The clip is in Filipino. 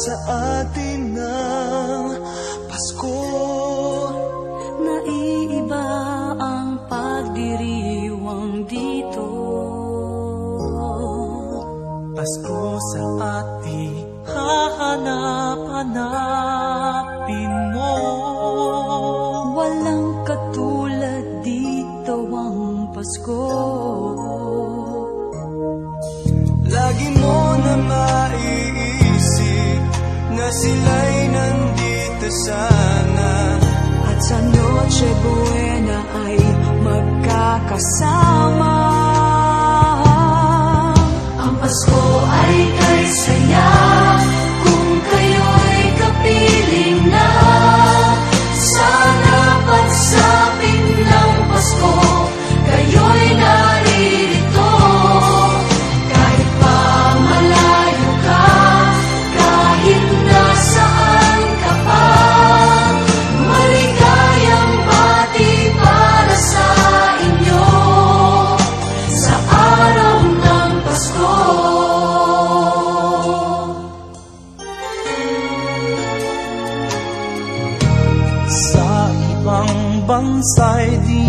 sa atin ng Pasko. Naiiba ang pagdiriwang dito. Pasko sa ating hahanap-hanapin mo. Walang katulad dito ang Pasko. Lagi mo na maiisip na sila'y nandito sana, At sa Noche Buena ay magkakasama. Ang Pasko ay kay saya kung kayo'y kapiling na. Sana pagsapit ng Pasko, kayo'y naririto. Kahit pa malayo ka, kahit nasaan ka pa, maligayang bati para sa inyo sa araw ng Pasko. sa ibang bansa'y di